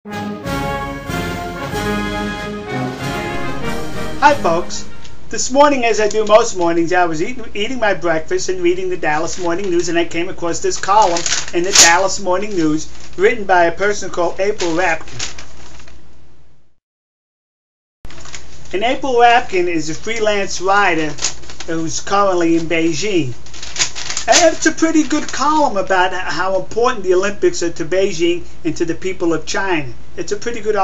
Hi folks, this morning, as I do most mornings, I was eating my breakfast and reading the Dallas Morning News, and I came across this column in the Dallas Morning News written by a person called April Rabkin. And April Rabkin is a freelance writer who's currently in Beijing. And it's a pretty good column about how important the Olympics are to Beijing and to the people of China. It's a pretty good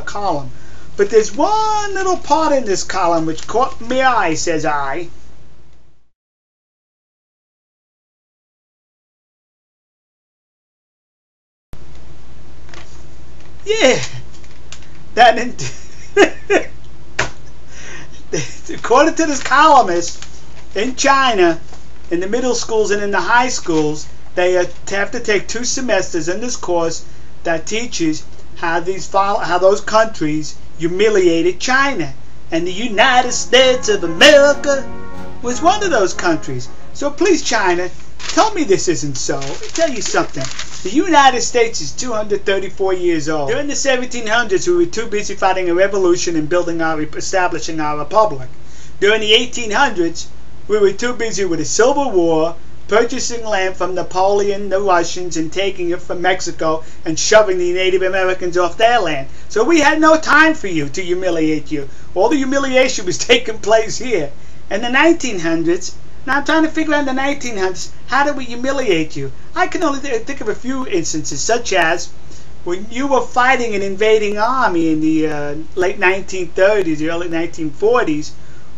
column. But there's one little part in this column which caught my eye, says I. Yeah, according to this columnist, in China, in the middle schools and in the high schools, they have to take 2 semesters in this course that teaches how those countries humiliated China. And the United States of America was one of those countries. So please, China, tell me this isn't so. Let me tell you something. The United States is 234 years old. During the 1700s, we were too busy fighting a revolution and establishing our republic. During the 1800s, we were too busy with a civil war, purchasing land from Napoleon, the Russians, and taking it from Mexico and shoving the Native Americans off their land. So we had no time for you to humiliate you. All the humiliation was taking place here. In the 1900s, now I'm trying to figure out in the 1900s, how did we humiliate you? I can only think of a few instances, such as when you were fighting an invading army in the late 1930s, early 1940s,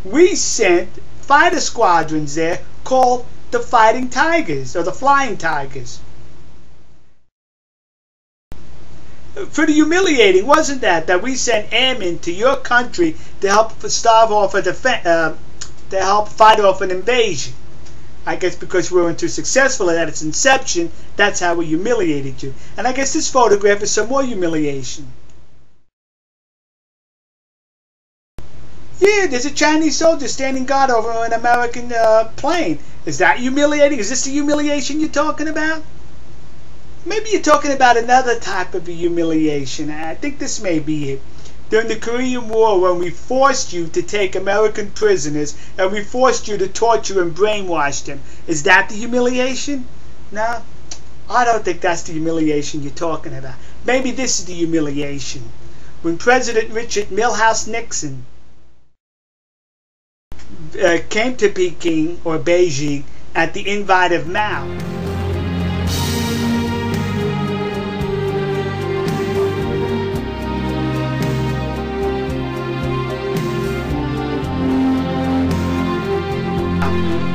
we sent fighter squadrons there called the Fighting Tigers, or the Flying Tigers. Pretty humiliating, wasn't that? That we sent airmen to your country to help starve off to help fight off an invasion. I guess because we weren't too successful at its inception, that's how we humiliated you. And I guess this photograph is some more humiliation. Yeah, there's a Chinese soldier standing guard over an American plane. Is that humiliating? Is this the humiliation you're talking about? Maybe you're talking about another type of humiliation. I think this may be it. During the Korean War, when we forced you to take American prisoners and we forced you to torture and brainwash them. Is that the humiliation? No, I don't think that's the humiliation you're talking about. Maybe this is the humiliation. When President Richard Milhous Nixon came to Peking or Beijing at the invite of Mao.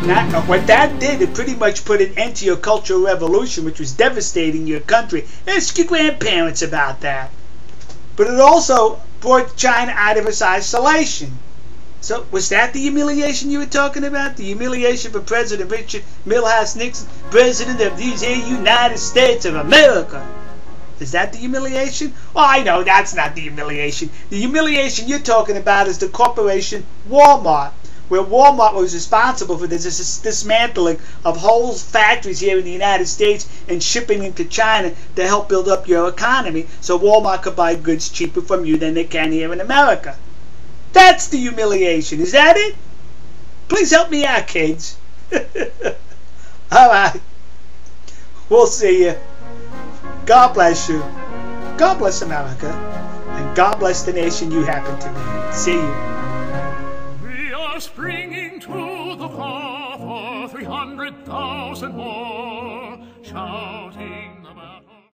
Now, what that did, it pretty much put an end to your Cultural Revolution, which was devastating your country. Ask your grandparents about that. But it also brought China out of its isolation. So, was that the humiliation you were talking about? The humiliation for President Richard Milhous Nixon, President of these United States of America? Is that the humiliation? Oh, I know, that's not the humiliation. The humiliation you're talking about is the corporation Wal-Mart, where Wal-Mart was responsible for this dismantling of whole factories here in the United States and shipping them to China to help build up your economy so Wal-Mart could buy goods cheaper from you than they can here in America. That's the humiliation. Is that it? Please help me out, kids. Alright. We'll see you. God bless you. God bless America. And God bless the nation you happen to be. See you. We are springing to the far for 300,000 more, shouting the